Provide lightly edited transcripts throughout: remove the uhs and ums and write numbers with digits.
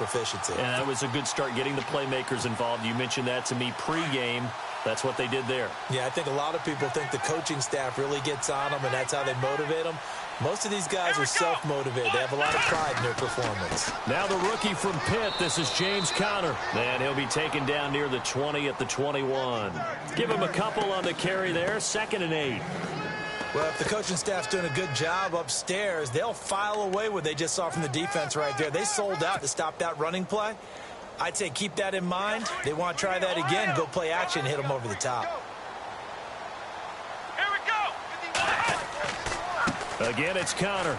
proficiency. And that was a good start getting the playmakers involved. You mentioned that to me pregame. That's what they did there. Yeah, I think a lot of people think the coaching staff really gets on them, and that's how they motivate them. Most of these guys are self-motivated. They have a lot of pride in their performance. Now the rookie from Pitt, this is James Conner. And he'll be taken down near the 20 at the 21. Give him a couple on the carry there, 2nd and 8. Well, if the coaching staff's doing a good job upstairs, they'll file away what they just saw from the defense right there. They sold out to stop that running play. I'd say keep that in mind. They want to try that again, go play action, hit them over the top. Here we go. Again, it's Conner.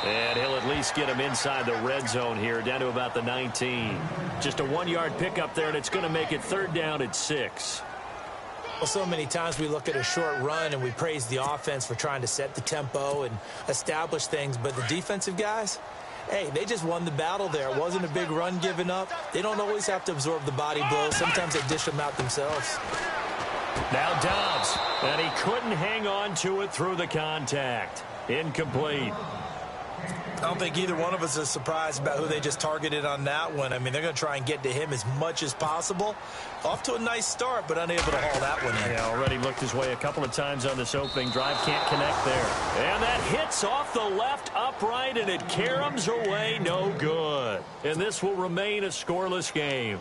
And he'll at least get him inside the red zone here, down to about the 19. Just a 1-yard pickup there, and it's going to make it 3rd down at 6. Well, so many times we look at a short run and we praise the offense for trying to set the tempo and establish things, but the defensive guys, hey, they just won the battle there. It wasn't a big run given up. They don't always have to absorb the body blows. Sometimes they dish them out themselves. Now Dobbs, and he couldn't hang on to it through the contact. Incomplete. I don't think either one of us is surprised about who they just targeted on that one. I mean, they're going to try and get to him as much as possible. Off to a nice start, but unable to haul that one in. Yeah, already looked his way a couple of times on this opening drive. Can't connect there. And that hits off the left upright, and it caroms away. No good. And this will remain a scoreless game.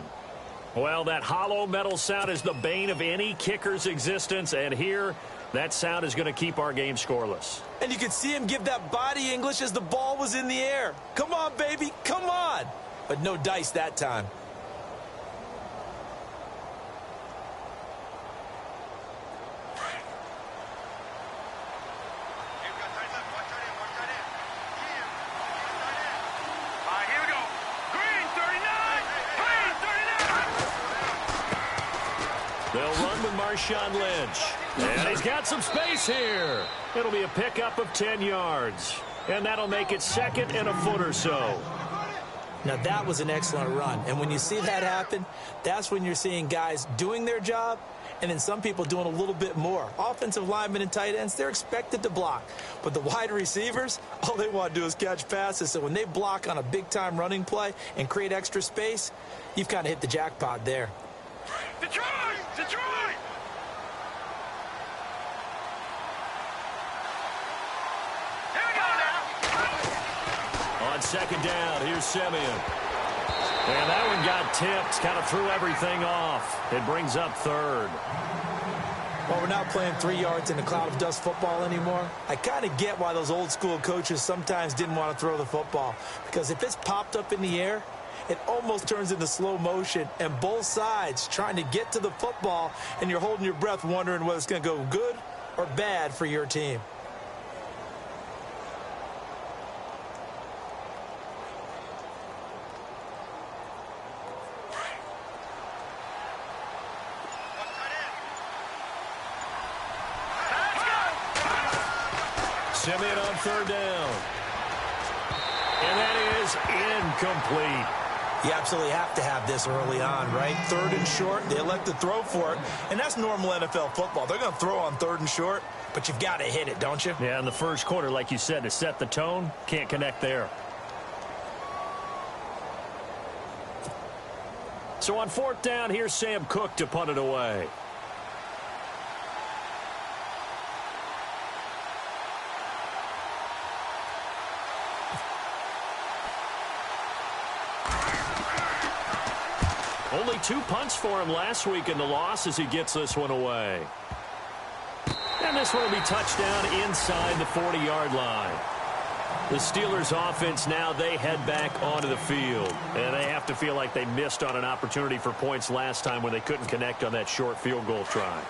Well, that hollow metal sound is the bane of any kicker's existence, and here that sound is going to keep our game scoreless. And you could see him give that body English as the ball was in the air. Come on, baby, come on. But no dice that time. Here we go. Green 39. Green 39. They'll run with Marshawn Lynch. And he's got some space here. It'll be a pickup of 10 yards. And that'll make it 2nd and a foot or so. Now, that was an excellent run. And when you see that happen, that's when you're seeing guys doing their job and then some people doing a little bit more. Offensive linemen and tight ends, they're expected to block. But the wide receivers, all they want to do is catch passes. So when they block on a big-time running play and create extra space, you've kind of hit the jackpot there. Detroit! Detroit! Here we go now. On 2nd down, here's Simeon. And that one got tipped, kind of threw everything off. It brings up 3rd. Well, we're not playing 3 yards in a cloud of dust football anymore. I kind of get why those old school coaches sometimes didn't want to throw the football. Because if it's popped up in the air, it almost turns into slow motion. And both sides trying to get to the football, and you're holding your breath wondering whether it's going to go good or bad for your team. Simeon on 3rd down. And that is incomplete. You absolutely have to have this early on, right? 3rd and short, they elect to throw for it, and that's normal NFL football. They're going to throw on 3rd and short, but you've got to hit it, don't you? Yeah, in the first quarter, like you said, to set the tone, can't connect there. So on 4th down, here's Sam Cook to punt it away. Only 2 punts for him last week in the loss as he gets this one away. And this one will be touchdown inside the 40-yard line. The Steelers offense now, they head back onto the field. And they have to feel like they missed on an opportunity for points last time when they couldn't connect on that short field goal try.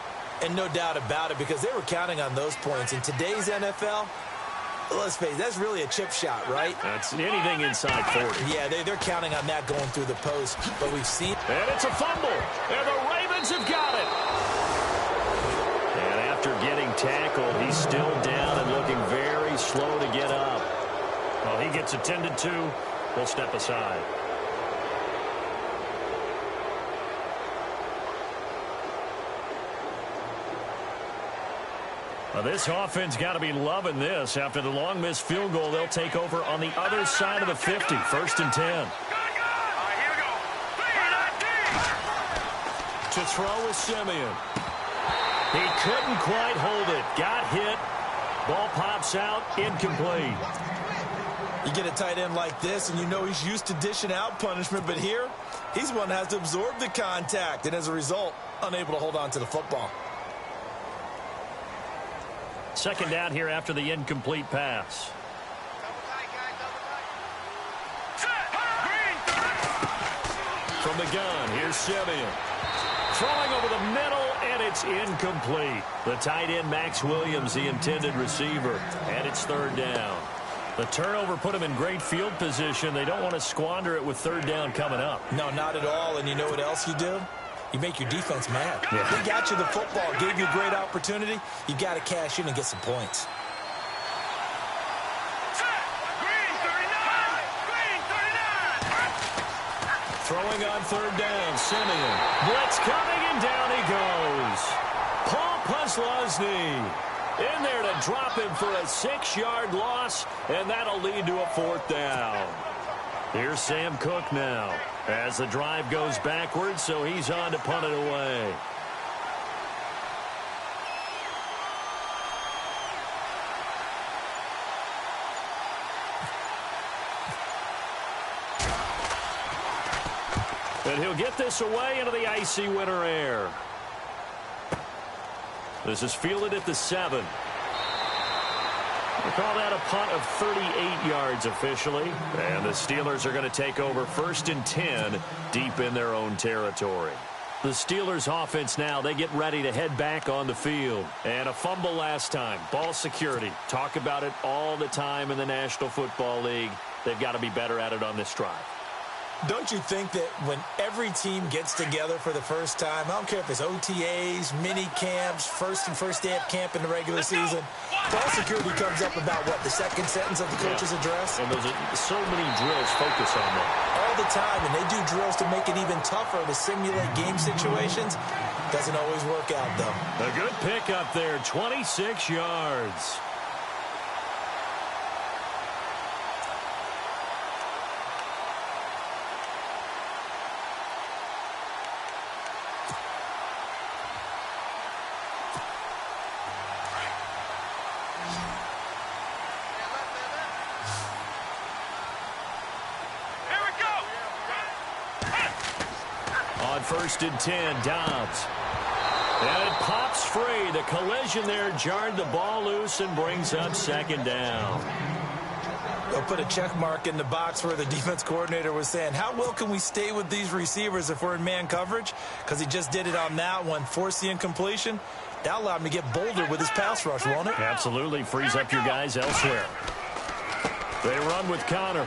And no doubt about it, because they were counting on those points. In today's NFL, let's face it, that's really a chip shot, right? That's anything inside 40. Yeah, they're counting on that going through the post. But we've seen... And it's a fumble. And the Ravens have got it. And after getting tackled, he's still down and looking very slow to get up. Well, he gets attended to. We'll step aside. Well, this offense got to be loving this. After the long missed field goal, they'll take over on the other side of the 50. 1st and 10. To throw with Simeon. He couldn't quite hold it. Got hit. Ball pops out. Incomplete. You get a tight end like this, and you know he's used to dishing out punishment, but here, he's one that has to absorb the contact, and as a result, unable to hold on to the football. Second down here after the incomplete pass. From the gun, here's Simeon. Throwing over the middle, and it's incomplete. The tight end, Max Williams, the intended receiver, and it's third down. The turnover put him in great field position. They don't want to squander it with third down coming up. No, not at all, and you know what else you do? You make your defense mad. Yeah. They got you the football, gave you a great opportunity. You got to cash in and get some points. Throwing on third down, Simeon. Blitz coming, and down he goes. Paul Puslosny in there to drop him for a 6-yard loss, and that'll lead to a fourth down. Here's Sam Cook now as the drive goes backwards, so he's on to punt it away. And he'll get this away into the icy winter air. This is fielded at the 7. We call that a punt of 38 yards officially. And the Steelers are going to take over 1st and 10 deep in their own territory. The Steelers offense now, they get ready to head back on the field. And a fumble last time. Ball security. Talk about it all the time in the National Football League. They've got to be better at it on this drive. Don't you think that when every team gets together for the first time, I don't care if it's OTAs, mini camps, first day of camp in the regular season, ball security comes up about, what, the second sentence of the coach's address? And there's so many drills focus on that. All the time, and they do drills to make it even tougher to simulate game situations. Doesn't always work out, though. A good pick up there, 26 yards. On 1st and 10, Dobbs. And it pops free. The collision there jarred the ball loose and brings up 2nd down. They'll put a check mark in the box where the defense coordinator was saying, how well can we stay with these receivers if we're in man coverage? Because he just did it on that one, forced the incompletion. That allowed him to get bolder with his pass rush, won't it? Absolutely. Frees up your guys elsewhere. They run with Connor.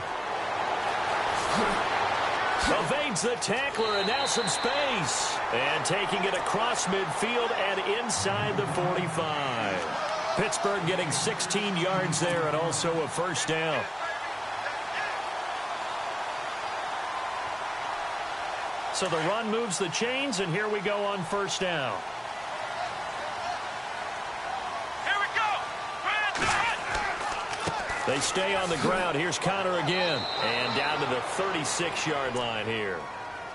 Evades the tackler, and now some space. And taking it across midfield and inside the 45. Pittsburgh getting 16 yards there and also a 1st down. So the run moves the chains, and here we go on 1st down. They stay on the ground. Here's Connor again. And down to the 36-yard line here.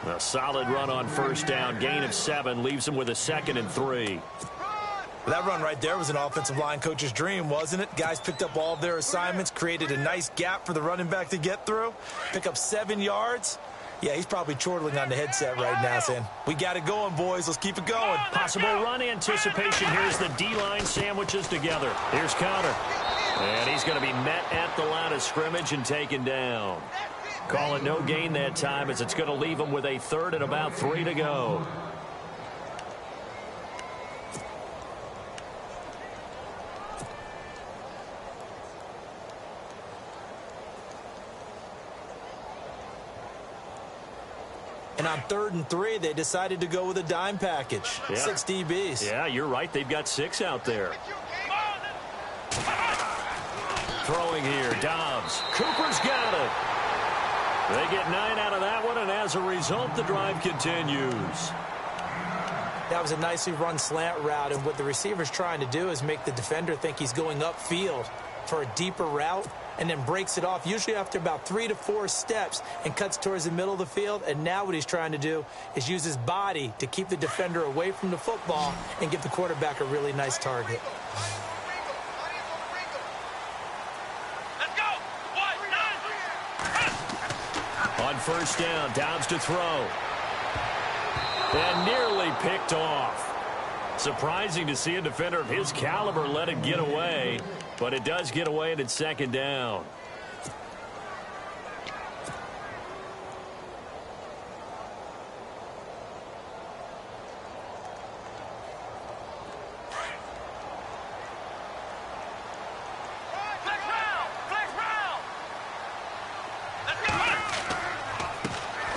A solid run on 1st down. Gain of 7 leaves him with a 2nd and 3. That run right there was an offensive line coach's dream, wasn't it? Guys picked up all of their assignments, created a nice gap for the running back to get through. Pick up 7 yards. Yeah, he's probably chortling on the headset right now saying, we got it going, boys. Let's keep it going. Possible run anticipation. Here's the D-line sandwiches together. Here's Connor. And he's going to be met at the line of scrimmage and taken down. Call it no gain that time, as it's going to leave him with a 3rd and about 3 to go. And on 3rd and 3, they decided to go with a dime package. Yeah. 6 DBs. Yeah, you're right. They've got 6 out there. Throwing here, Dobbs. Cooper's got it. They get 9 out of that one, and as a result, the drive continues. That was a nicely run slant route, and what the receiver's trying to do is make the defender think he's going upfield for a deeper route. and then breaks it off, usually after about 3 to 4 steps, and cuts towards the middle of the field. And now what he's trying to do is use his body to keep the defender away from the football and give the quarterback a really nice target. On first down, Dobbs to throw. And nearly picked off. Surprising to see a defender of his caliber let it get away, but it does get away and it's second down.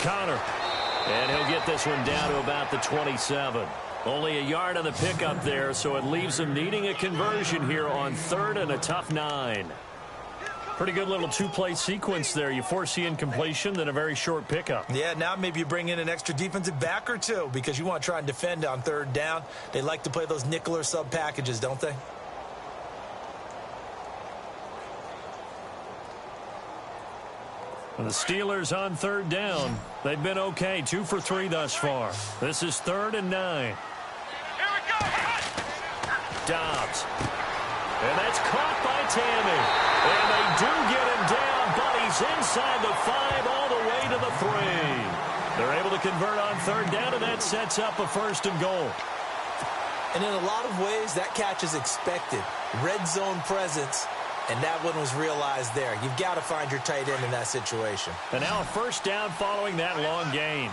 Connor. And he'll get this one down to about the 27. Only a yard on the pickup there, so it leaves him needing a conversion here on third and a tough 9. Pretty good little two-play sequence there. You force the incompletion, then a very short pickup. Yeah, now maybe you bring in an extra defensive back or two because you want to try and defend on third down. They like to play those nickel or sub packages, don't they? The Steelers on third down. They've been okay, 2 for 3 thus far. This is 3rd and 9. Here we go. Dobbs. And that's caught by Tammy. And they do get him down, but he's inside the 5 all the way to the 3. They're able to convert on third down, and that sets up a 1st and goal. And in a lot of ways, that catch is expected. Red zone presence. And that one was realized there. You've got to find your tight end in that situation. And now a 1st down following that long gain.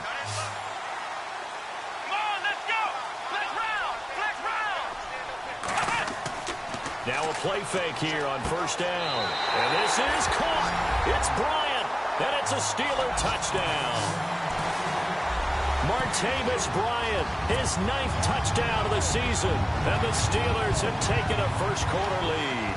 Come on, let's go. Flex round. Flex round. Now a play fake here on 1st down. And this is caught. It's Bryant. And it's a Steeler touchdown. Martavis Bryant, his 9th touchdown of the season. And the Steelers have taken a first-quarter lead.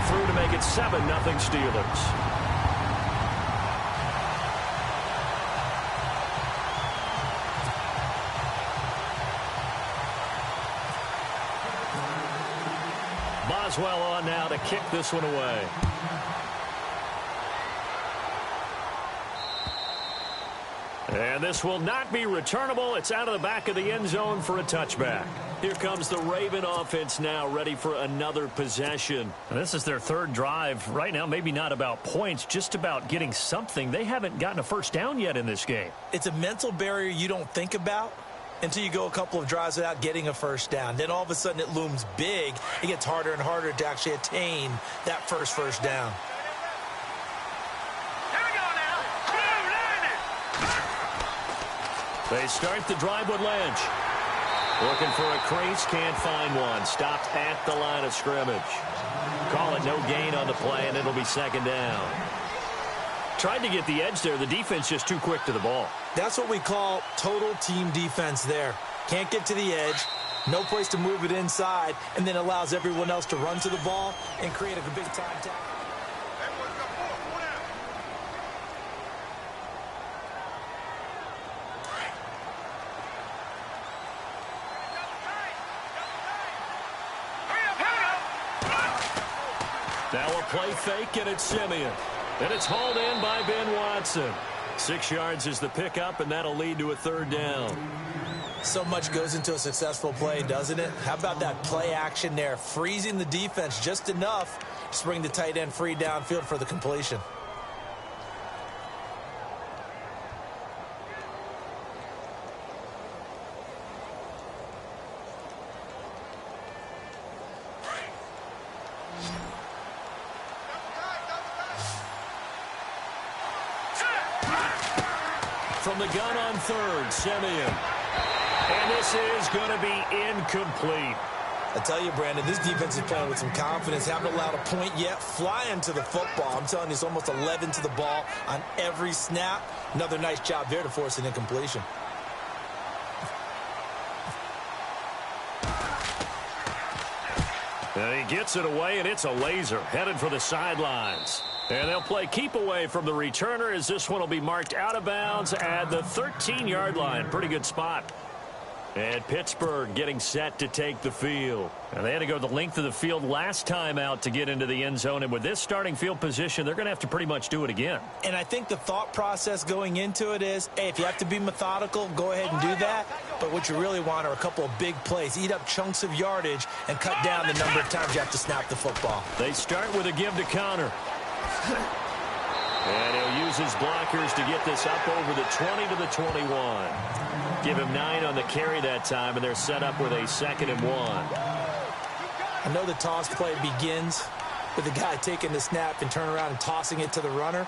Through to make it 7-0 Steelers. Boswell on now to kick this one away. And this will not be returnable. It's out of the back of the end zone for a touchback. Here comes the Raven offense now, ready for another possession. And this is their 3rd drive. Right now, maybe not about points, just about getting something. They haven't gotten a 1st down yet in this game. It's a mental barrier you don't think about until you go a couple of drives without getting a 1st down. Then all of a sudden it looms big. It gets harder and harder to actually attain that first down. Here we go now. They start the drive with Lynch. Looking for a crease, can't find one. Stopped at the line of scrimmage. Call it no gain on the play, and it'll be 2nd down. Tried to get the edge there. The defense just too quick to the ball. That's what we call total team defense there. Can't get to the edge, no place to move it inside, and then allows everyone else to run to the ball and create a big-time tackle. Now a play fake, and it's Simeon. And it's hauled in by Ben Watson. 6 yards is the pickup, and that'll lead to a 3rd down. So much goes into a successful play, doesn't it? How about that play action there? Freezing the defense just enough to bring the tight end free downfield for the completion. From the gun on 3rd, Simeon. And this is going to be incomplete. I tell you, Brandon, this defense is playing with some confidence. Haven't allowed a point yet. Flying to the football. I'm telling you, it's almost 11 to the ball on every snap. Another nice job there to force an incompletion. And he gets it away, and it's a laser headed for the sidelines. And they'll play keep away from the returner as this one will be marked out of bounds at the 13-yard line. Pretty good spot. And Pittsburgh getting set to take the field. And they had to go the length of the field last time out to get into the end zone. And with this starting field position, they're going to have to pretty much do it again. And I think the thought process going into it is, hey, if you have to be methodical, go ahead and do that. But what you really want are a couple of big plays. Eat up chunks of yardage and cut down the number of times you have to snap the football. They start with a give to Connor. And he'll use his blockers to get this up over the 20 to the 21. Give him 9 on the carry that time, and they're set up with a 2nd and 1. I know the toss play begins with the guy taking the snap and turn around and tossing it to the runner.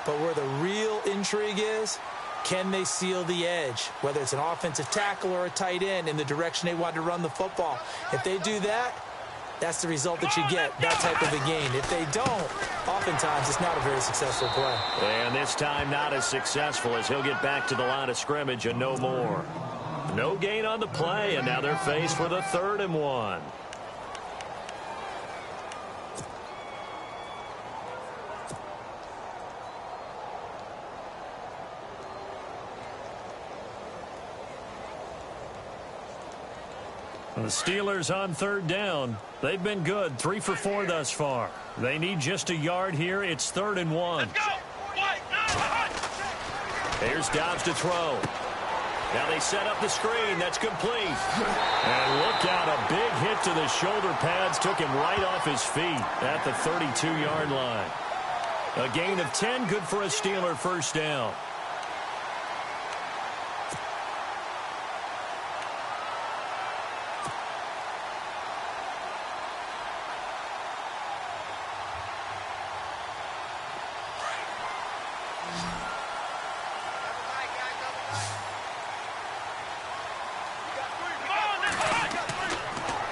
But where the real intrigue is, can they seal the edge? Whether it's an offensive tackle or a tight end in the direction they want to run the football. If they do that, that's the result that you get, that type of a gain. If they don't, oftentimes it's not a very successful play. And this time not as successful as he'll get back to the line of scrimmage and no more. No gain on the play, and now they're faced with a 3rd and 1. The Steelers on 3rd down. They've been good, 3 for 4 thus far. They need just a yard here. It's 3rd and 1. Here's Dobbs to throw. Now they set up the screen. That's complete. And look out, a big hit to the shoulder pads. Took him right off his feet at the 32-yard line. A gain of 10, good for a Steeler 1st down.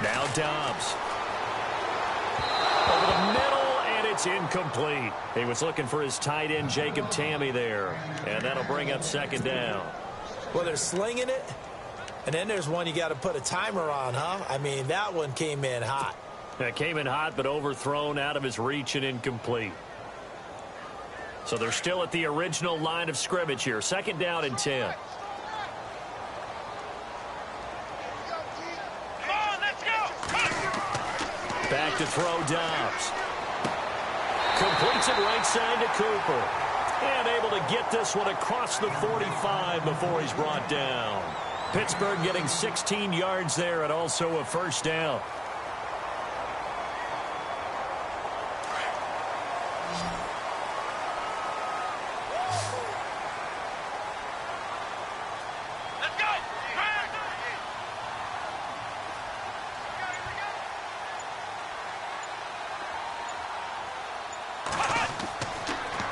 Now Dobbs. Over the middle, and it's incomplete. He was looking for his tight end, Jacob Tamme, there. And that'll bring up 2nd down. Well, they're slinging it, and then there's one you got to put a timer on, huh? I mean, that one came in hot. That came in hot, but overthrown, out of his reach, and incomplete. So they're still at the original line of scrimmage here. 2nd down and 10. Back to throw Dobbs. Completes it right side to Cooper. And able to get this one across the 45 before he's brought down. Pittsburgh getting 16 yards there and also a 1st down.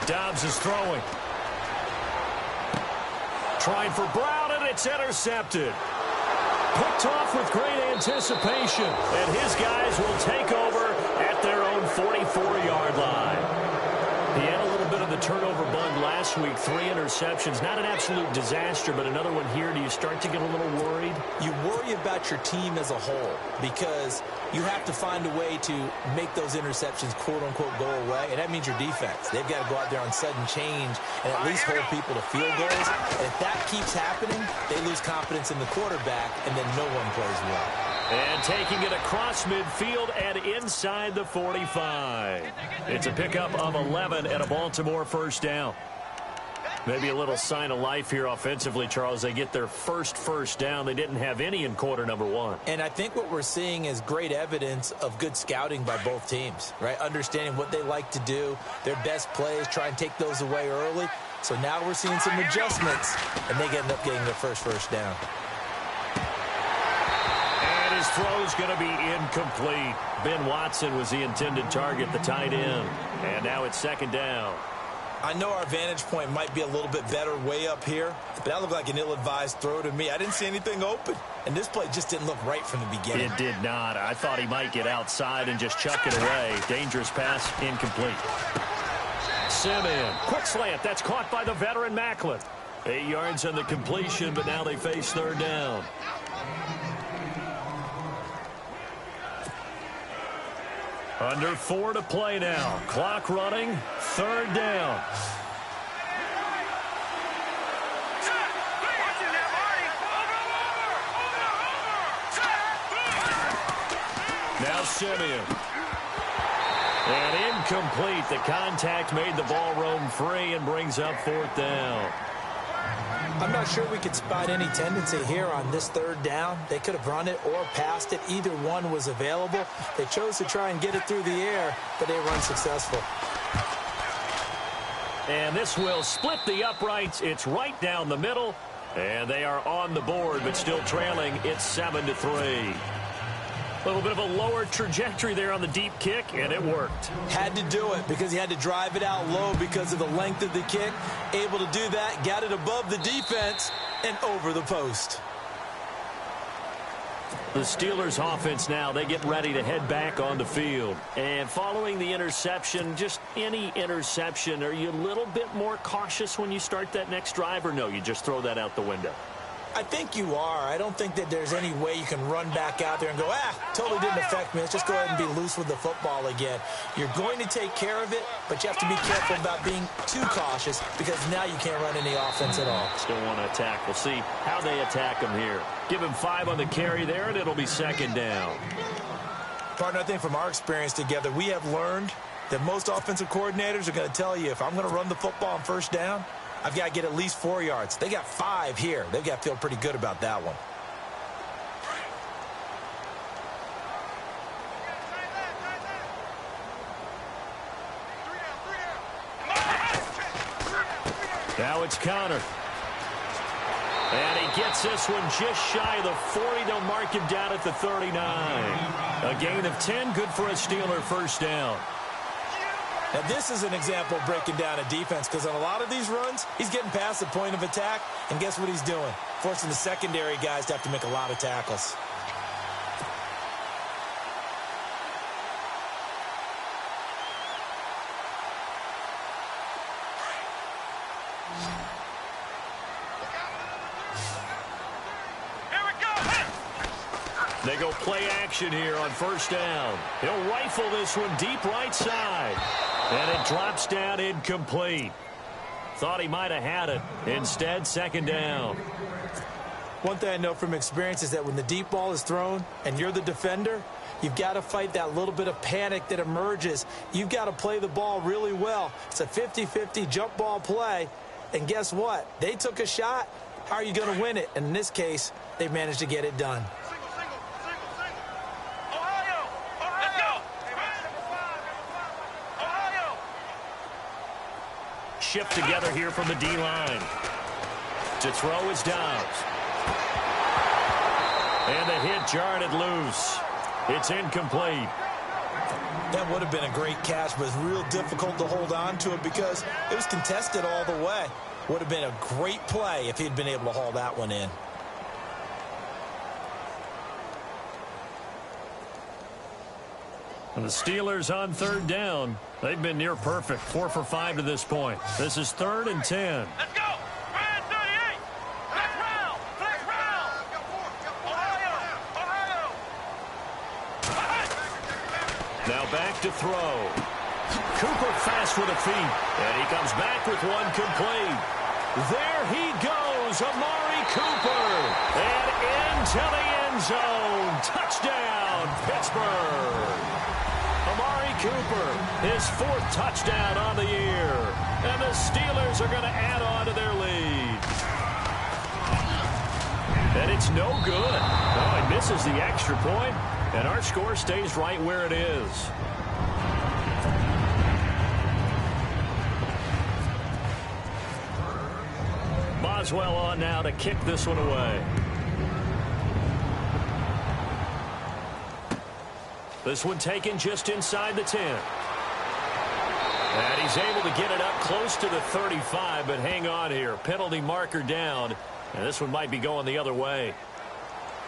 Dobbs is throwing. Trying for Brown, and it's intercepted. Picked off with great anticipation. And his guys will take over at their own 44-yard line. He had a little bit of the turnover bug last week. 3 interceptions. Not an absolute disaster, but another one here. Do you start to get a little worried? You worry about your team as a whole because you have to find a way to make those interceptions, quote-unquote, go away, and that means your defense. They've got to go out there on sudden change and at least hold people to field goals. And if that keeps happening, they lose confidence in the quarterback, and then no one plays well. And taking it across midfield and inside the 45. It's a pickup of 11 and a Baltimore 1st down. Maybe a little sign of life here offensively, Charles. They get their first down. They didn't have any in quarter number 1. And I think what we're seeing is great evidence of good scouting by both teams, right? Understanding what they like to do, their best plays, try and take those away early. So now we're seeing some adjustments, and they end up getting their first down. And his throw's going to be incomplete. Ben Watson was the intended target, the tight end. And now it's 2nd down. I know our vantage point might be a little bit better way up here, but that looked like an ill-advised throw to me. I didn't see anything open, and this play just didn't look right from the beginning. It did not. I thought he might get outside and just chuck it away. Dangerous pass, incomplete. Simeon, quick slant. That's caught by the veteran Macklin. 8 yards on the completion, but now they face 3rd down. Under 4 to play now. Clock running. 3rd down. Now Simeon. And incomplete. The contact made the ball roam free and brings up 4th down. I'm not sure we could spot any tendency here on this 3rd down. They could have run it or passed it. Either one was available. They chose to try and get it through the air, but they were unsuccessful. And this will split the uprights. It's right down the middle. And they are on the board, but still trailing. It's 7-3. A little bit of a lower trajectory there on the deep kick, and it worked. Had to do it because he had to drive it out low because of the length of the kick. Able to do that, got it above the defense, and over the post. The Steelers offense now, they get ready to head back on the field. And following the interception, just any interception, are you a little bit more cautious when you start that next drive, or no, you just throw that out the window? I think you are. I don't think that there's any way you can run back out there and go, totally didn't affect me. Let's just go ahead and be loose with the football again. You're going to take care of it, but you have to be careful about being too cautious because now you can't run any offense at all. Still want to attack. We'll see how they attack him here. Give him 5 on the carry there, and it'll be 2nd down. Partner, I think from our experience together, we have learned that most offensive coordinators are going to tell you, if I'm going to run the football on 1st down, I've got to get at least 4 yards. They got 5 here. They've got to feel pretty good about that one. Now it's Connor. And he gets this one just shy of the 40. They'll mark him down at the 39. A gain of 10, good for a Steeler 1st down. Now, this is an example of breaking down a defense because on a lot of these runs, he's getting past the point of attack, and guess what he's doing? Forcing the secondary guys to have to make a lot of tackles. They go play action here on 1st down. He'll rifle this one deep right side. And it drops down incomplete. Thought he might have had it. Instead, 2nd down. One thing I know from experience is that when the deep ball is thrown and you're the defender, you've got to fight that little bit of panic that emerges. You've got to play the ball really well. It's a 50-50 jump ball play. And guess what? They took a shot. How are you going to win it? And in this case, they managed to get it done. Shift together here from the D-line. To throw is Dobbs. And the hit jarred it loose. It's incomplete. That would have been a great catch, but it's real difficult to hold on to it because it was contested all the way. Would have been a great play if he'd been able to haul that one in. And the Steelers on 3rd down. They've been near perfect. 4 for 5 to this point. This is 3rd and 10. Let's go. Ryan 38. Flex round. Flex round. Ohio. Now back to throw. Cooper fast with the feet. And he comes back with one complete. There he goes, Amari Cooper. And into the end zone. Touchdown, Pittsburgh. Amari Cooper, his 4th touchdown on the year. And the Steelers are going to add on to their lead. And it's no good. No, he misses the extra point, and our score stays right where it is. Boswell on now to kick this one away. This one taken just inside the 10. And he's able to get it up close to the 35, but hang on here. Penalty marker down, and this one might be going the other way.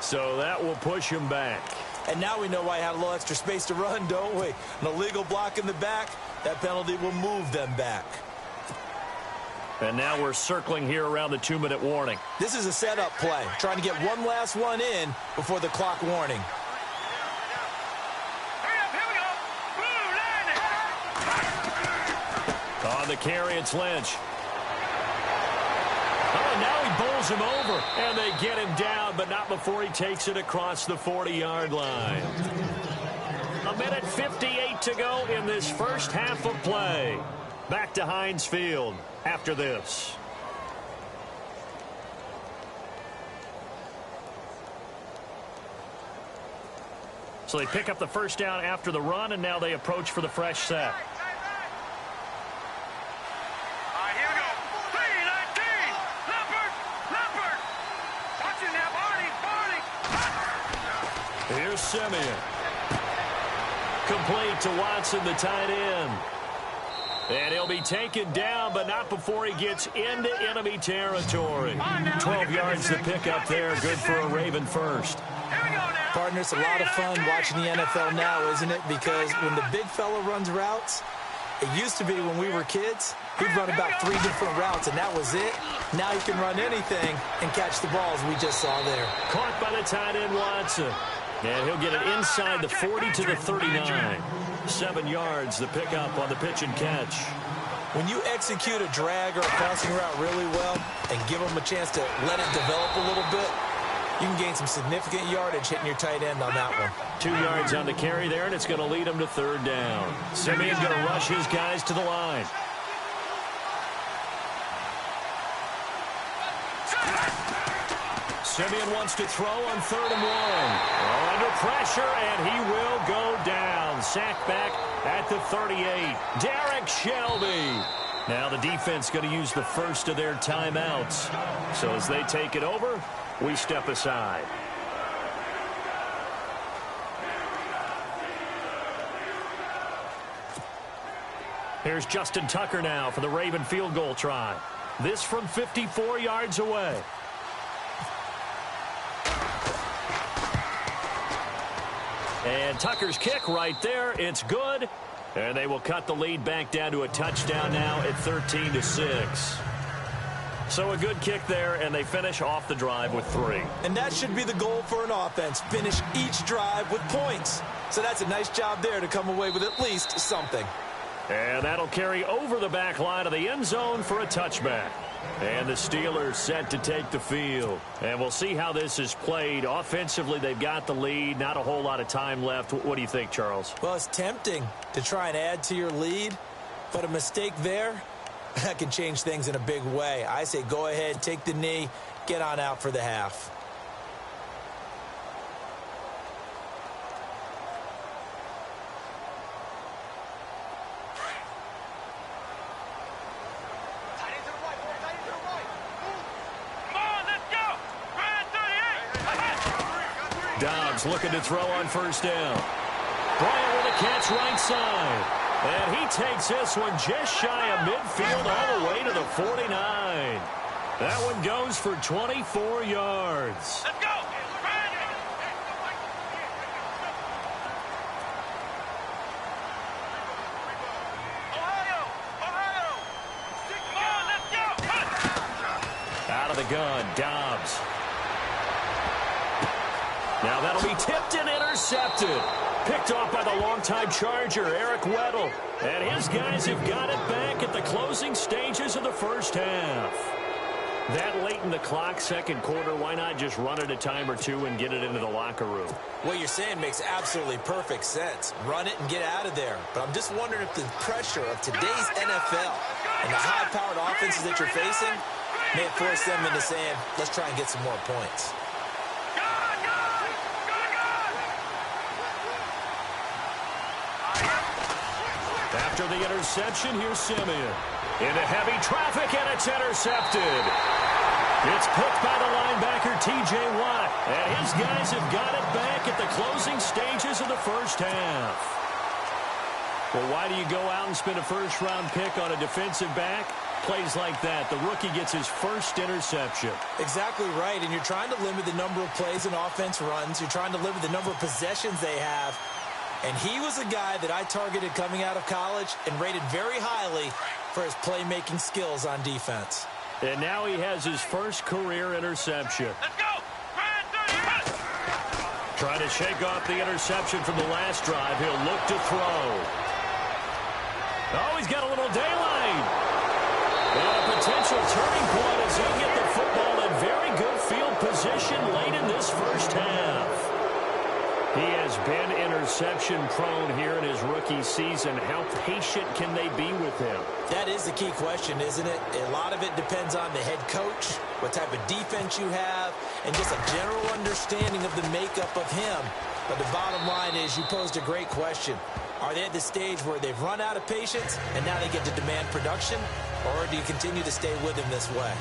So that will push him back. And now we know why he had a little extra space to run, don't we? An illegal block in the back, that penalty will move them back. And now we're circling here around the 2-minute warning. This is a setup play, trying to get one last one in before the clock warning. Here we go. On the carry, it's Lynch. Oh, and now he bowls him over. And they get him down, but not before he takes it across the 40-yard line. 1:58 to go in this first half of play. Back to Heinz Field after this. So they pick up the first down after the run, and now they approach for the fresh set. Here we go. 3-19. Leopard. Watching that, Barney. Here's Simeon. Complete to Watson, the tight end. And he'll be taken down, but not before he gets into enemy territory. 12 yards to pick up there. Good for a Raven first. Here we go now. Partner, it's a lot of fun watching the NFL now, isn't it? Because when the big fella runs routes, it used to be when we were kids, he'd run about 3 different routes, and that was it. Now he can run anything and catch the balls we just saw there. Caught by the tight end, Watson. And he'll get it inside the 40 to the 39. 7 yards the pickup on the pitch and catch. When you execute a drag or a crossing route really well and give them a chance to let it develop a little bit, you can gain some significant yardage hitting your tight end on that one. 2 yards on the carry there, and it's going to lead him to third down. Simeon's going to rush his guys to the line. Simeon wants to throw on 3rd and 1. Under pressure, and he will go down. Sacked back at the 38. Derek Shelby. Now the defense going to use the first of their timeouts. So as they take it over, we step aside. Here's Justin Tucker now for the Raven field goal try. This from 54 yards away. And Tucker's kick right there. It's good. And they will cut the lead back down to a touchdown now at 13-6. So a good kick there, and they finish off the drive with 3. And that should be the goal for an offense. Finish each drive with points. So that's a nice job there to come away with at least something. And that'll carry over the back line of the end zone for a touchback. And the Steelers set to take the field. And we'll see how this is played. Offensively, they've got the lead. Not a whole lot of time left. What do you think, Charles? Well, it's tempting to try and add to your lead. But a mistake there, that can change things in a big way. I say go ahead, take the knee, get on out for the half. Dobbs looking to throw on first down. Bryant with a catch right side. And he takes this one just shy of midfield all the way to the 49. That one goes for 24 yards. Let's go. Ohio. Come on, let's go. Out of the gun, Dobbs. Now that'll be tipped and intercepted. Picked off by the longtime Charger, Eric Weddle. And his guys have got it back at the closing stages of the first half. That late in the clock, second quarter, why not just run it a time or two and get it into the locker room? What you're saying makes absolutely perfect sense. Run it and get out of there. But I'm just wondering if the pressure of today's NFL and the high-powered offenses that you're facing may force them into saying, let's try and get some more points. After the interception, here's Simeon. Into heavy traffic, and it's intercepted. It's picked by the linebacker, T.J. Watt. And his guys have got it back at the closing stages of the first half. Well, why do you go out and spend a first-round pick on a defensive back? Plays like that. The rookie gets his first interception. Exactly right, and you're trying to limit the number of plays an offense runs. You're trying to limit the number of possessions they have. And he was a guy that I targeted coming out of college and rated very highly for his playmaking skills on defense. And now he has his first career interception. Let's go. Trying to shake off the interception from the last drive. He'll look to throw. Oh, he's got a little daylight. And a potential turning point as he can get the football in very good field position late in this first half. He has been interception-prone here in his rookie season. How patient can they be with him? That is the key question, isn't it? A lot of it depends on the head coach, what type of defense you have, and just a general understanding of the makeup of him. But the bottom line is you posed a great question. Are they at the stage where they've run out of patience and now they get to demand production? Or do you continue to stay with him this way?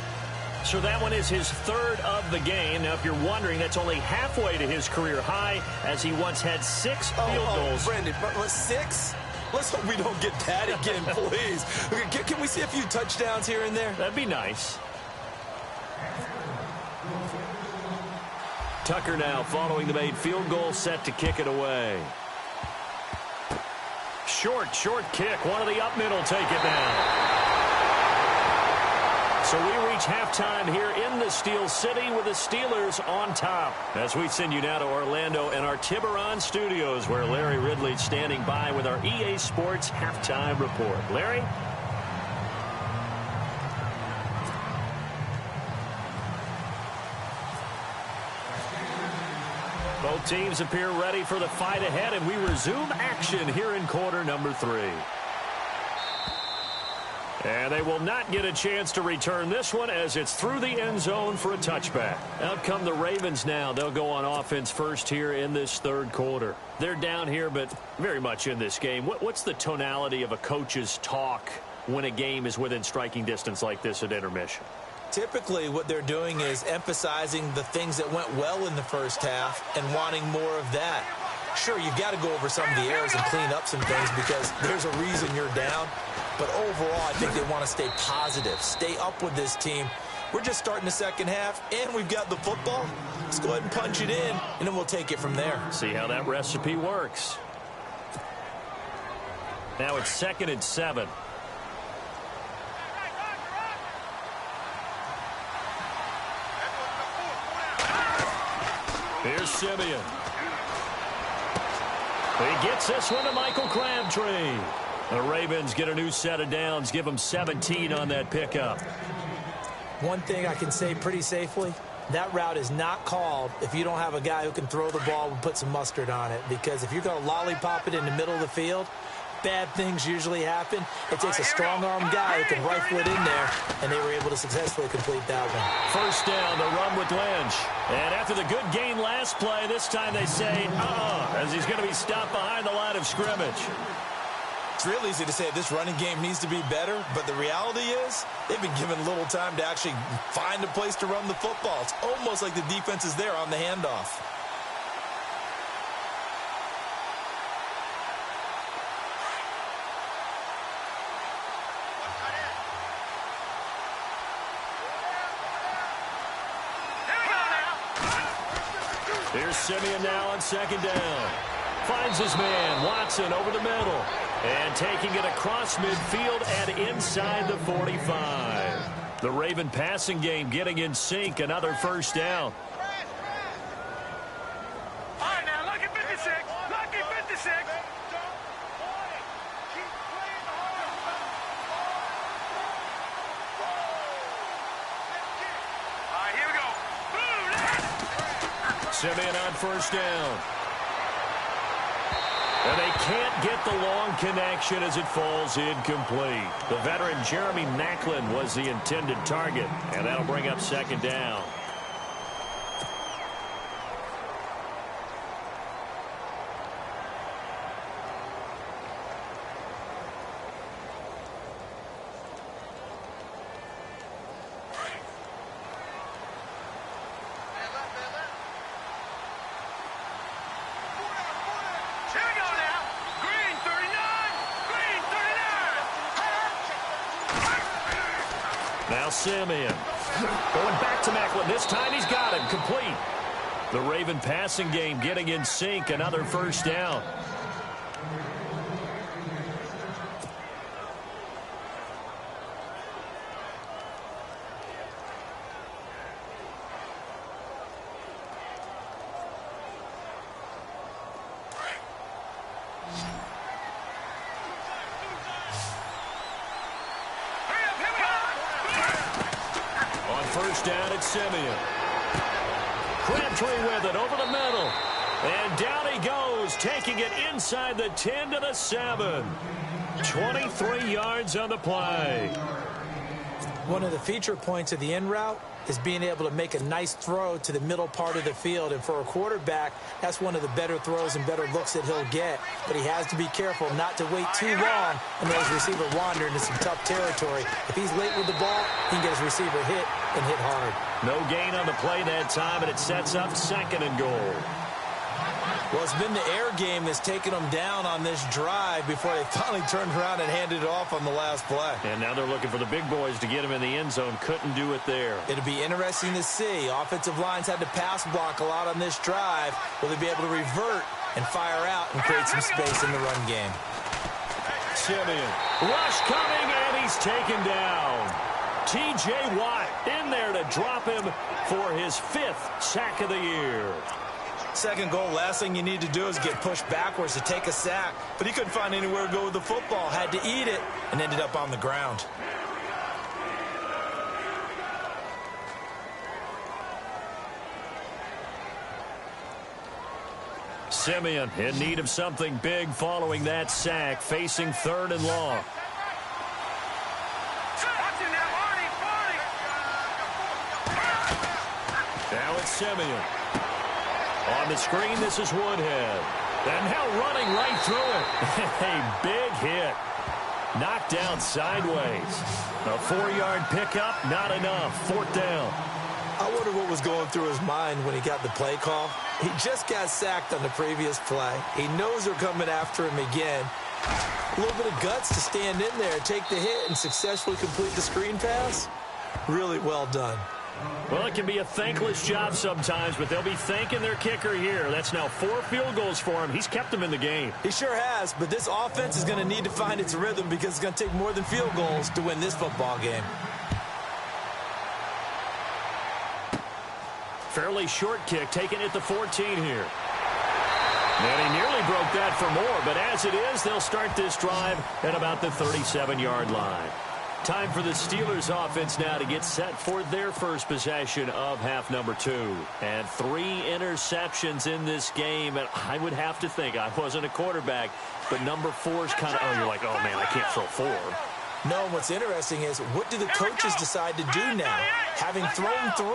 So that one is his third of the game. Now, if you're wondering, that's only halfway to his career high, as he once had 6 field goals. Brendan, but 6? Let's hope we don't get that again, please. Can we see a few touchdowns here and there? That'd be nice. Tucker now following the made field goal, set to kick it away. Short kick. One of the up middle take it down. So we reach halftime here in the Steel City with the Steelers on top. As we send you now to Orlando and our Tiburon studios, where Larry Ridley's standing by with our EA Sports halftime report. Larry? Both teams appear ready for the fight ahead, and we resume action here in quarter number 3. And they will not get a chance to return this one as it's through the end zone for a touchback. Out come the Ravens now. They'll go on offense first here in this third quarter. They're down here, but very much in this game. What's the tonality of a coach's talk when a game is within striking distance like this at intermission? Typically, what they're doing is emphasizing the things that went well in the first half and wanting more of that. Sure, you've got to go over some of the errors and clean up some things because there's a reason you're down. But overall, I think they want to stay positive, stay up with this team. We're just starting the second half, and we've got the football. Let's go ahead and punch it in, and then we'll take it from there. See how that recipe works. Now it's 2nd and 7. Here's Simeon. He gets this one to Michael Crabtree. The Ravens get a new set of downs, give them 17 on that pickup. One thing I can say pretty safely, that route is not called if you don't have a guy who can throw the ball and put some mustard on it. Because if you're going to lollipop it in the middle of the field, bad things usually happen. It takes a strong-arm guy who can rifle it in there, and they were able to successfully complete that one. First down, the run with Lynch. And after the good gain last play, this time they say, as he's going to be stopped behind the line of scrimmage. It's real easy to say this running game needs to be better, but the reality is they've been given little time to actually find a place to run the football. It's almost like the defense is there on the handoff. Here's Simeon now on 2nd down. Finds his man, Watson, over the middle. And taking it across midfield and inside the 45. The Raven passing game getting in sync. Another first down. All right, now, lucky 56. Lucky 56. All right, here we go. Simeon on first down. And they can't get the long connection as it falls incomplete. The veteran Jeremy Maclin was the intended target, and that'll bring up 2nd down. Now Simeon. Going back to Maclin. This time he's got him. Complete. The Raven passing game getting in sync. Another first down. first down at Simeon. Crabtree with it over the middle. And down he goes, taking it inside the 10 to the 7. 23 yards on the play. One of the feature points of the in route is being able to make a nice throw to the middle part of the field. And for a quarterback, that's one of the better throws and better looks that he'll get. But he has to be careful not to wait too long and let his receiver wander into some tough territory. If he's late with the ball, he can get his receiver hit and hit hard. No gain on the play that time, and it sets up 2nd and goal. Well, it's been the air game that's taken them down on this drive before they finally turned around and handed it off on the last play. And now they're looking for the big boys to get him in the end zone. Couldn't do it there. It'll be interesting to see. Offensive lines had to pass block a lot on this drive. Will they be able to revert and fire out and create some space in the run game? Simeon. Rush coming, and he's taken down. T.J. Watt in there to drop him for his 5th sack of the year. 2nd goal, last thing you need to do is get pushed backwards to take a sack. But he couldn't find anywhere to go with the football. Had to eat it and ended up on the ground. Simeon in need of something big following that sack, facing 3rd and long. Now it's Simeon. On the screen, this is Woodhead. And now running right through it. A big hit. Knocked down sideways. A 4-yard pickup, not enough. 4th down. I wonder what was going through his mind when he got the play call. He just got sacked on the previous play. He knows they're coming after him again. A little bit of guts to stand in there, take the hit, and successfully complete the screen pass. Really well done. Well, it can be a thankless job sometimes, but they'll be thanking their kicker here. That's now 4 field goals for him. He's kept them in the game. He sure has, but this offense is going to need to find its rhythm because it's going to take more than field goals to win this football game. Fairly short kick, taken at the 14 here. And he nearly broke that for more, but as it is, they'll start this drive at about the 37-yard line. Time for the Steelers offense now to get set for their first possession of half number 2. And 3 interceptions in this game. And I would have to think, I wasn't a quarterback, but number 4 is kind of, oh, you're like, oh, man, I can't throw 4. No, what's interesting is what do the coaches decide to do now? Having thrown 3,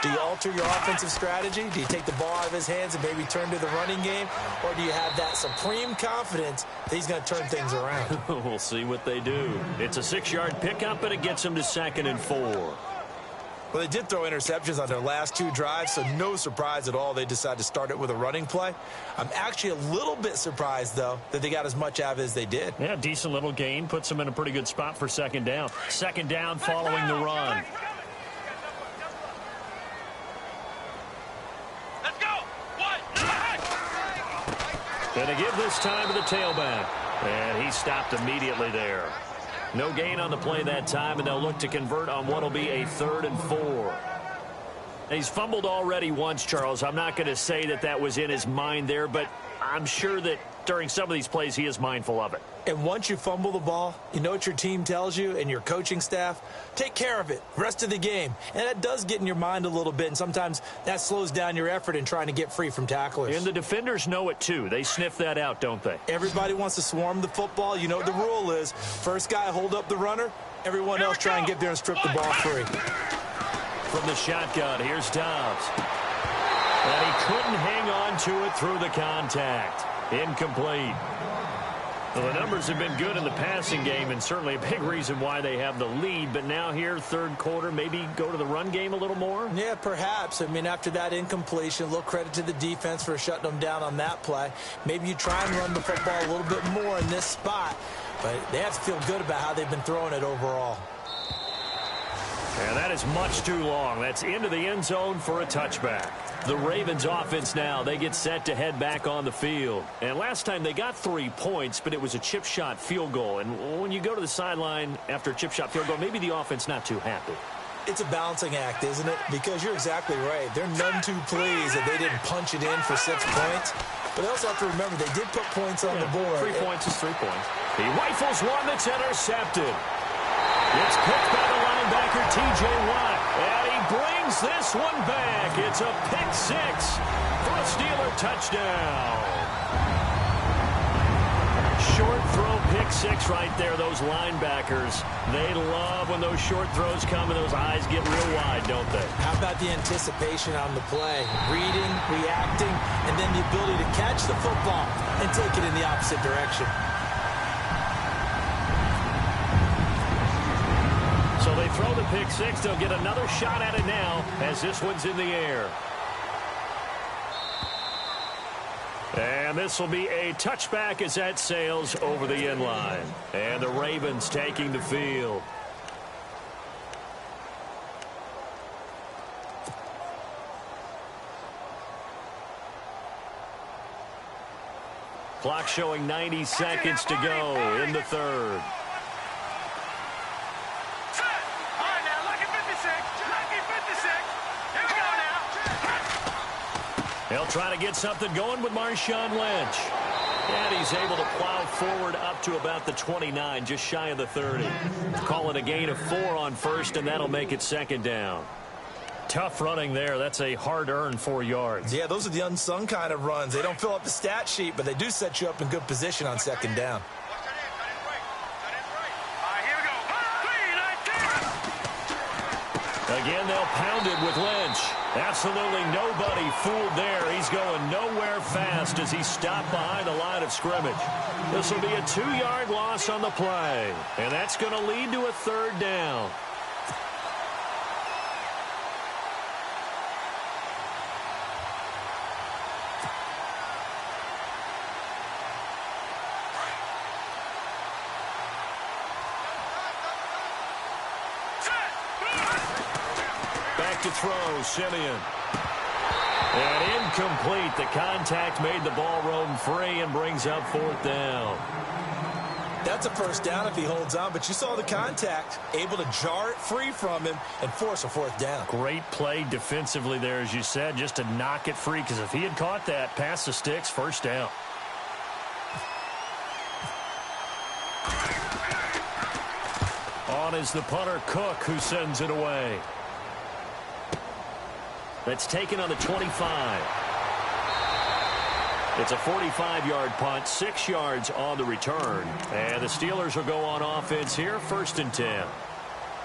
do you alter your offensive strategy? Do you take the ball out of his hands and maybe turn to the running game? Or do you have that supreme confidence that he's going to turn things around? We'll see what they do. It's a 6-yard pickup, and it gets him to 2nd and 4. Well, they did throw interceptions on their last 2 drives, so no surprise at all they decided to start it with a running play. I'm actually a little bit surprised, though, that they got as much out of it as they did. Yeah, decent little gain. Puts them in a pretty good spot for 2nd down. 2nd down following the run. Let's go. And to give this time to the tailback. And he stopped immediately there. No gain on the play that time, and they'll look to convert on what will be a 3rd and 4. He's fumbled already once, Charles. I'm not going to say that that was in his mind there, but I'm sure that during some of these plays he is mindful of it. And once you fumble the ball, you know what your team tells you and your coaching staff? Take care of it. Rest of the game. And that does get in your mind a little bit, and sometimes that slows down your effort in trying to get free from tacklers. And the defenders know it, too. They sniff that out, don't they? Everybody wants to swarm the football. You know what the rule is. First guy hold up the runner. Everyone else try and get there and strip the ball free. From the shotgun, here's Dobbs. And he couldn't hang on to it through the contact. Incomplete. Well, the numbers have been good in the passing game, and certainly a big reason why they have the lead. But now here, 3rd quarter, maybe go to the run game a little more? Yeah, perhaps. I mean, after that incompletion, a little credit to the defense for shutting them down on that play. Maybe you try and run the football a little bit more in this spot. But they have to feel good about how they've been throwing it overall. And that is much too long. That's into the end zone for a touchback. The Ravens offense now, they get set to head back on the field. And last time they got 3 points, but it was a chip shot field goal. And when you go to the sideline after a chip shot field goal, maybe the offense not too happy. It's a balancing act, isn't it? Because you're exactly right. They're none too pleased that they didn't punch it in for 6 points. But they also have to remember they did put points on the board. 3 points is 3 points. He rifles one that's intercepted. It's picked by the linebacker, T.J. Watt. And he brings this one back. It's a pick six for a Steeler touchdown. Short throw pick six right there. Those linebackers, they love when those short throws come and those eyes get real wide, don't they? How about the anticipation on the play? Reading, reacting, and then the ability to catch the football and take it in the opposite direction. So they throw the pick six. They'll get another shot at it now as this one's in the air. And this will be a touchback as that sails over the end line. And the Ravens taking the field. Clock showing 90 seconds to go in the third. They'll try to get something going with Marshawn Lynch. And he's able to plow forward up to about the 29, just shy of the 30. Call it a gain of 4 on first, and that'll make it second down. Tough running there. That's a hard-earned 4 yards. Yeah, those are the unsung kind of runs. They don't fill up the stat sheet, but they do set you up in good position on second down. Again, they'll pound it with Lynch. Absolutely nobody fooled there. He's going nowhere fast as he stopped behind the line of scrimmage. This will be a 2-yard loss on the play, and that's going to lead to a third down. To throw, Simeon. And incomplete. The contact made the ball roam free and brings up fourth down. That's a first down if he holds on, but you saw the contact, able to jar it free from him and force a fourth down. Great play defensively there, as you said, just to knock it free, because if he had caught that, past the sticks, first down. On is the punter, Cook, who sends it away. That's taken on the 25. It's a 45-yard punt, 6 yards on the return. And the Steelers will go on offense here, 1st and 10.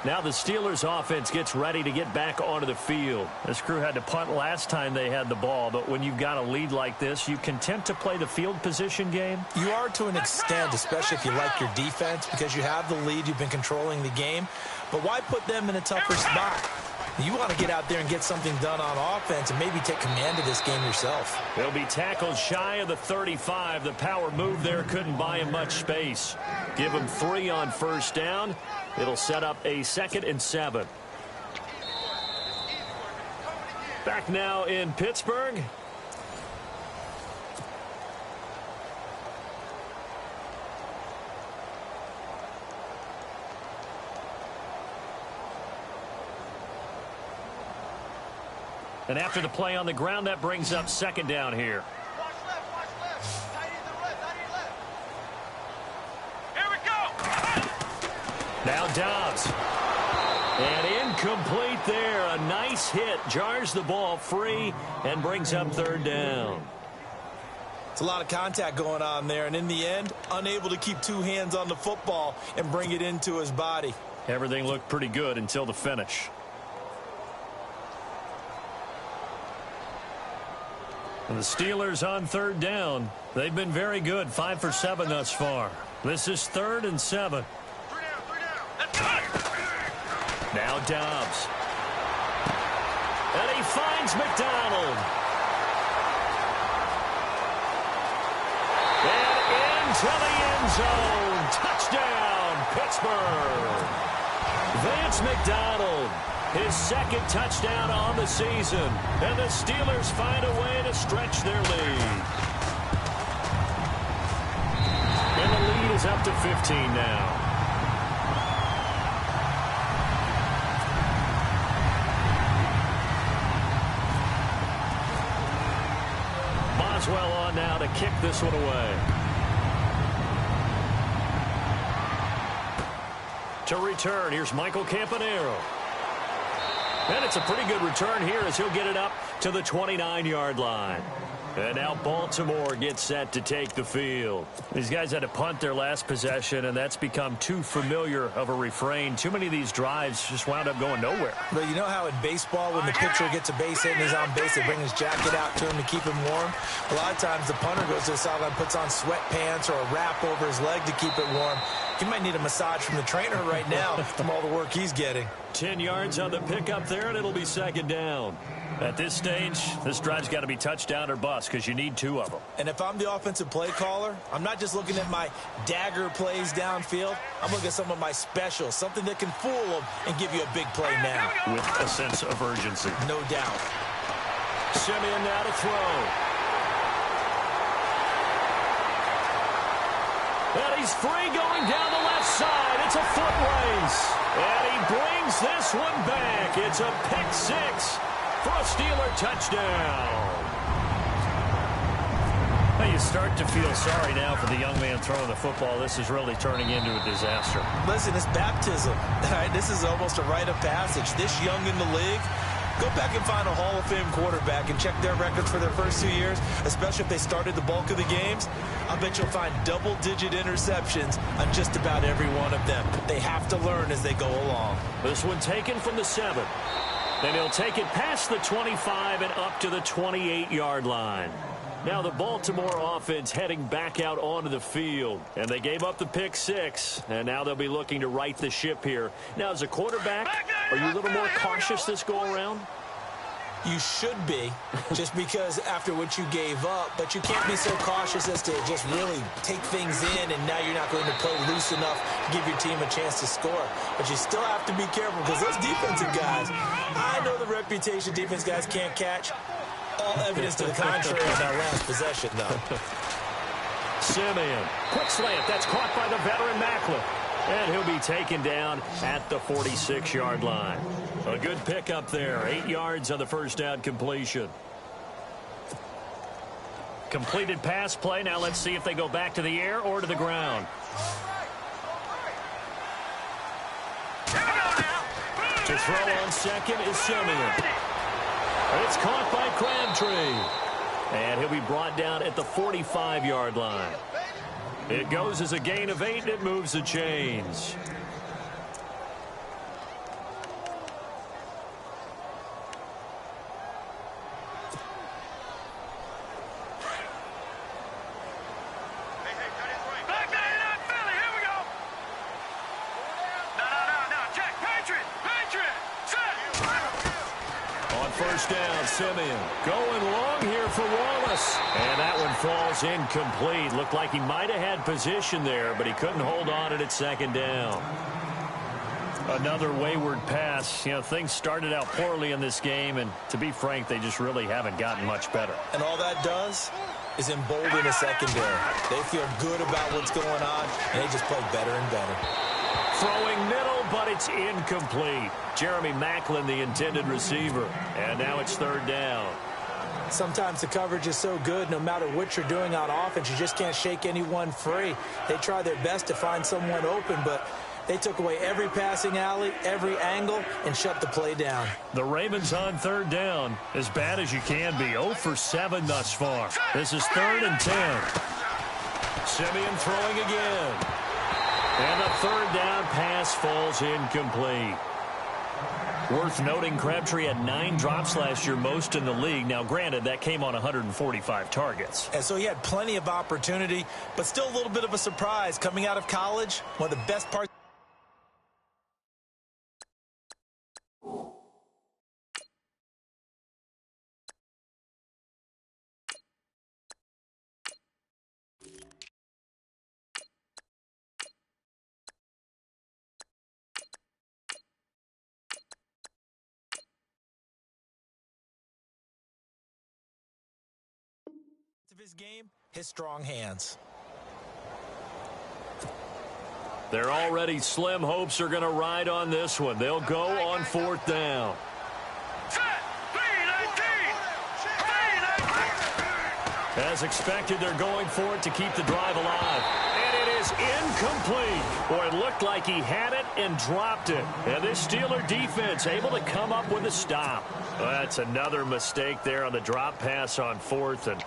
Now the Steelers offense gets ready to get back onto the field. This crew had to punt last time they had the ball, but when you've got a lead like this, you content to play the field position game? You are to an extent, especially if you like your defense, because you have the lead, you've been controlling the game. But why put them in a tougher spot? You want to get out there and get something done on offense and maybe take command of this game yourself. He'll be tackled shy of the 35. The power move there couldn't buy him much space. Give him 3 on first down. It'll set up a 2nd and 7. Back now in Pittsburgh. And after the play on the ground, that brings up 2nd down here. Watch left. Tight end left. Here we go. Now Dobbs. And incomplete there. A nice hit. Jars the ball free and brings up 3rd down. It's a lot of contact going on there. And in the end, unable to keep 2 hands on the football and bring it into his body. Everything looked pretty good until the finish. And the Steelers on 3rd down. They've been very good, 5 for 7 thus far. This is 3rd and 7. 3 down. Now Dobbs. And he finds McDonald. And into the end zone. Touchdown, Pittsburgh. Vance McDonald. His 2nd touchdown on the season. And the Steelers find a way to stretch their lead. And the lead is up to 15 now. Boswell on now to kick this one away. To return, here's Michael Campanero. And it's a pretty good return here as he'll get it up to the 29-yard line. And now Baltimore gets set to take the field. These guys had to punt their last possession, and that's become too familiar of a refrain. Too many of these drives just wound up going nowhere. But you know how in baseball, when the pitcher gets a base hit and he's on base, they bring his jacket out to him to keep him warm? A lot of times the punter goes to the sideline, puts on sweatpants or a wrap over his leg to keep it warm. He might need a massage from the trainer right now from all the work he's getting. 10 yards on the pickup there, and it'll be second down. At this stage, this drive's got to be touchdown or bust because you need 2 of them. And if I'm the offensive play caller, I'm not just looking at my dagger plays downfield. I'm looking at some of my specials, something that can fool them and give you a big play now. With a sense of urgency. No doubt. Simeon now to throw. And he's free going down the left side. It's a foot race. And he brings this one back. It's a pick 6. For a Steeler touchdown. Now you start to feel sorry now for the young man throwing the football. This is really turning into a disaster. Listen, it's baptism. All right, this is almost a rite of passage. This young in the league, go back and find a Hall of Fame quarterback and check their records for their first 2 years, especially if they started the bulk of the games. I bet you'll find double-digit interceptions on just about every one of them. They have to learn as they go along. This one taken from the 7. Then he'll take it past the 25 and up to the 28-yard line. Now the Baltimore offense heading back out onto the field. And they gave up the pick 6. And now they'll be looking to right the ship here. Now, as a quarterback, are you a little more cautious this go-around? You should be, just because after what you gave up, but you can't be so cautious as to just really take things in, and now you're not going to play loose enough to give your team a chance to score. But you still have to be careful, because those defensive guys, I know the reputation defense guys can't catch. All evidence to the contrary on that last possession, though. Simeon, quick slant, that's caught by the veteran Macklin. And he'll be taken down at the 46-yard line. A good pickup there. 8 yards on the first down completion. Completed pass play. Now let's see if they go back to the air or to the ground. To throw on second is Simeon. It's caught by Crabtree. And he'll be brought down at the 45-yard line. It goes as a gain of 8, and it moves the chains. First down, Simeon going long here for Wallace. And that one falls incomplete. Looked like he might have had position there, but he couldn't hold on at second down. Another wayward pass. You know, things started out poorly in this game, and to be frank, they just really haven't gotten much better. And all that does is embolden a secondary. They feel good about what's going on, and they just play better and better. Throwing middle, but it's incomplete. Jeremy Macklin, the intended receiver. And now it's third down. Sometimes the coverage is so good, no matter what you're doing on offense, you just can't shake anyone free. They try their best to find someone open, but they took away every passing alley, every angle, and shut the play down. The Ravens on third down, as bad as you can be. 0 for 7 thus far. This is 3rd and 10. Simeon throwing again. And the third down pass falls incomplete. Worth noting, Crabtree had 9 drops last year, most in the league. Now, granted, that came on 145 targets. And so he had plenty of opportunity, but still a little bit of a surprise. Coming out of college, one of the best parts. Of his game, his strong hands. They're already slim hopes are going to ride on this one. They'll go on 4th down. As expected, they're going for it to keep the drive alive. And it is incomplete. Boy, it looked like he had it and dropped it. And this Steeler defense able to come up with a stop. Well, that's another mistake there on the drop pass on fourth, and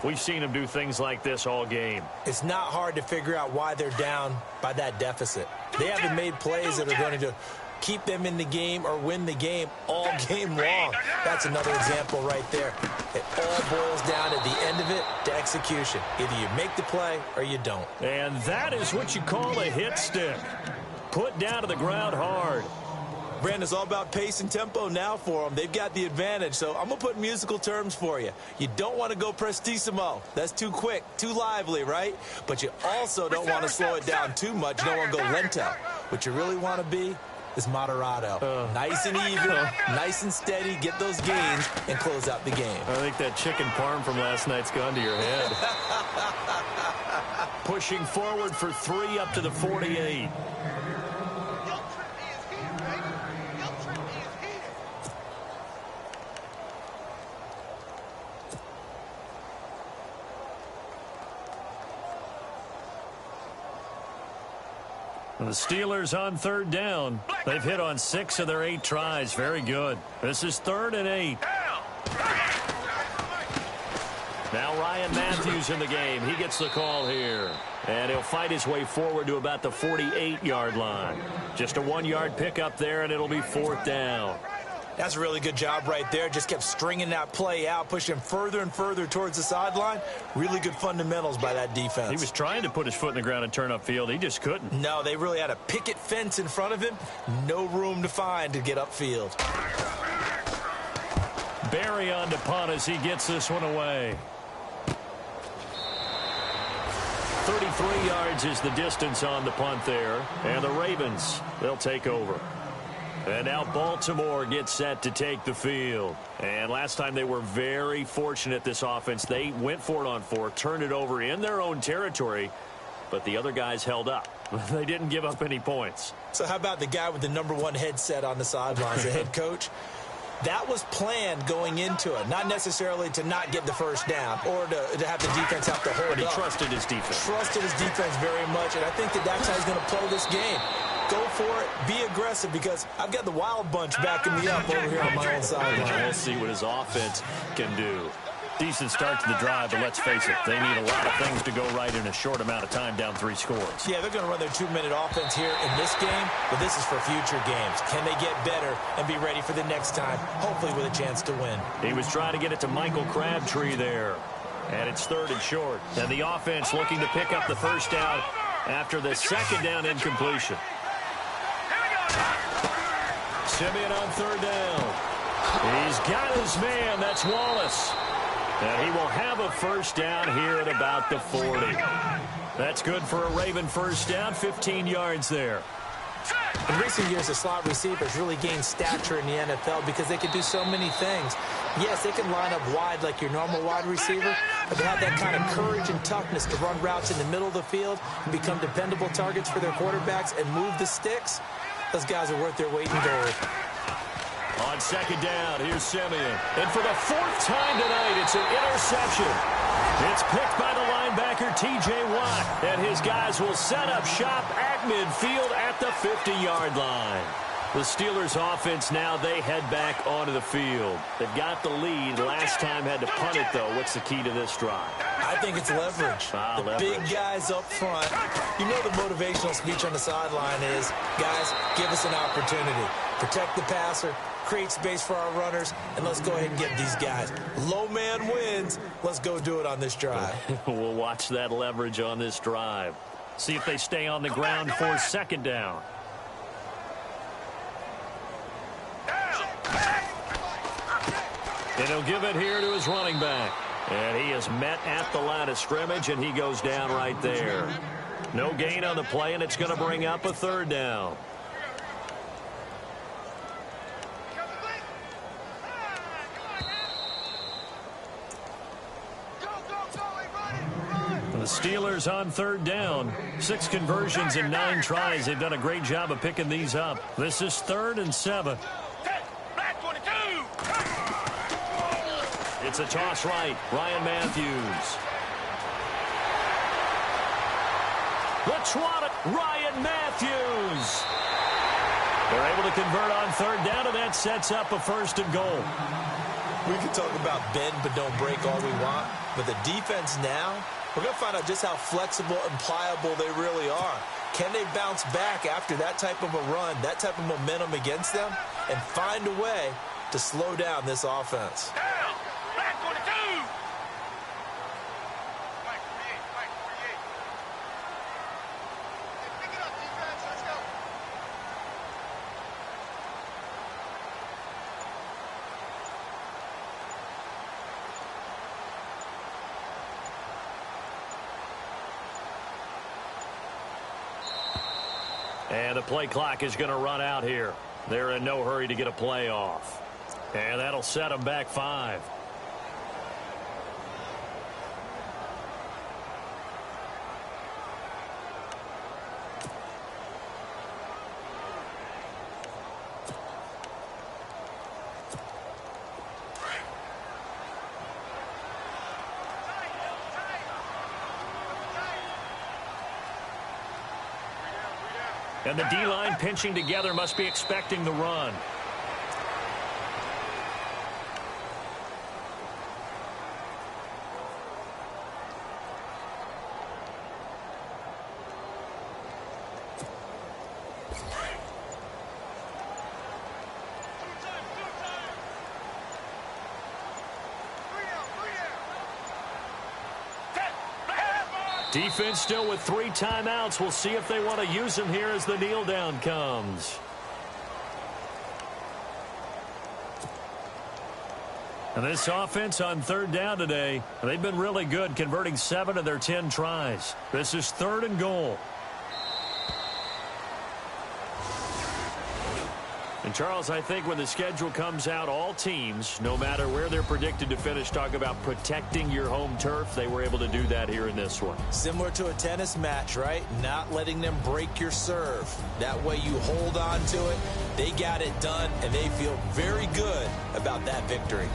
we've seen him do things like this all game. It's not hard to figure out why they're down by that deficit. They haven't made plays that are going to keep them in the game or win the game all game long. That's another example right there. It all boils down at the end of it to execution. Either you make the play or you don't. And that is what you call a hit stick. Put down to the ground hard. Brandon, it's all about pace and tempo now for them. They've got the advantage, so I'm going to put musical terms for you. You don't want to go prestissimo. That's too quick, too lively, right? But you also don't want to slow it down too much. You don't want to go lento. What you really want to be is moderato. Nice and even, nice and steady, get those gains, and close out the game. I think that chicken parm from last night's gone to your head. Pushing forward for 3 up to the 48. The Steelers on third down. They've hit on 6 of their 8 tries. Very good. This is 3rd and 8. Now Ryan Matthews in the game. He gets the call here. And he'll fight his way forward to about the 48-yard line. Just a 1-yard pickup there, and it'll be 4th down. That's a really good job right there. Just kept stringing that play out, pushing him further and further towards the sideline. Really good fundamentals by that defense. He was trying to put his foot in the ground and turn upfield. He just couldn't. No, they really had a picket fence in front of him. No room to find to get upfield. Barry on to punt as he gets this one away. 33 yards is the distance on the punt there. And the Ravens, they'll take over. And now Baltimore gets set to take the field. And last time they were very fortunate, this offense. They went for it on 4, turned it over in their own territory, but the other guys held up. They didn't give up any points. So how about the guy with the #1 headset on the sidelines, the head coach? That was planned going into it, not necessarily to not get the first down or to have the defense have to hold up. But he trusted his defense. Trusted his defense very much, and I think that's how he's going to play this game. Go for it. Be aggressive, because I've got the wild bunch backing me up over here on my own sideline. We'll see what his offense can do. Decent start to the drive, but let's face it, they need a lot of things to go right in a short amount of time, down 3 scores. Yeah, they're going to run their 2-minute offense here in this game, but this is for future games. Can they get better and be ready for the next time, hopefully with a chance to win? He was trying to get it to Michael Crabtree there, and it's 3rd and short. And the offense looking to pick up the first down after the 2nd down incompletion. Simeon on 3rd down. He's got his man. That's Wallace. And he will have a first down here at about the 40. That's good for a Raven first down, 15 yards there. In recent years, the slot receivers really gained stature in the NFL because they can do so many things. Yes, they can line up wide like your normal wide receiver, but they have that kind of courage and toughness to run routes in the middle of the field and become dependable targets for their quarterbacks and move the sticks. Those guys are worth their weight in gold. On 2nd down, here's Simeon. And for the 4th time tonight, it's an interception. It's picked by the linebacker, T.J. Watt. And his guys will set up shop at midfield at the 50-yard line. The Steelers offense now, they head back onto the field. They've got the lead. Last time had to punt it, though. What's the key to this drive? I think it's leverage. The big guys up front. You know the motivational speech on the sideline is, guys, give us an opportunity. Protect the passer, create space for our runners, and let's go ahead and get these guys. Low man wins. Let's go do it on this drive. We'll watch that leverage on this drive. See if they stay on the ground for 2nd down. And he'll give it here to his running back. And he is met at the line of scrimmage, and he goes down right there. No gain on the play, and it's going to bring up a 3rd down. The Steelers on 3rd down. 6 conversions in 9 tries. They've done a great job of picking these up. This is 3rd and 7. It's a toss right. Ryan Matthews. The twat, Ryan Matthews. They're able to convert on third down, and that sets up a 1st and goal. We can talk about bend but don't break all we want, but the defense now, we're going to find out just how flexible and pliable they really are. Can they bounce back after that type of a run, that type of momentum against them, and find a way to slow down this offense? Down. Back 22. Pick it up, defense. Let's go. And the play clock is going to run out here. They're in no hurry to get a play off. And that'll set them back 5. And the D-line pinching together must be expecting the run. Defense still with 3 timeouts. We'll see if they want to use them here as the kneel down comes. And this offense on third down today, they've been really good, converting 7 of their 10 tries. This is 3rd and goal. And, Charles, I think when the schedule comes out, all teams, no matter where they're predicted to finish, talk about protecting your home turf. They were able to do that here in this one. Similar to a tennis match, right? Not letting them break your serve. That way you hold on to it. They got it done, and they feel very good about that victory.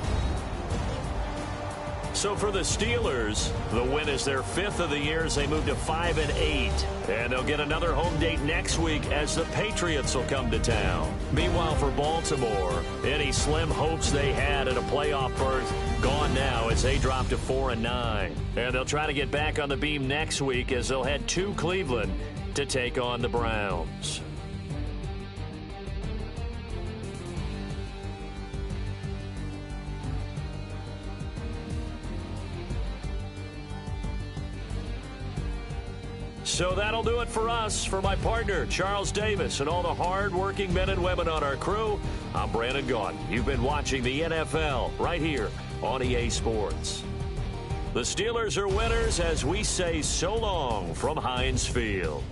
So for the Steelers, the win is their 5th of the year as they move to 5-8. And they'll get another home date next week as the Patriots will come to town. Meanwhile, for Baltimore, any slim hopes they had at a playoff berth gone now as they drop to 4-9. And they'll try to get back on the beam next week as they'll head to Cleveland to take on the Browns. So that'll do it for us. For my partner, Charles Davis, and all the hard-working men and women on our crew, I'm Brandon Gaudin. You've been watching the NFL right here on EA Sports. The Steelers are winners as we say so long from Heinz Field.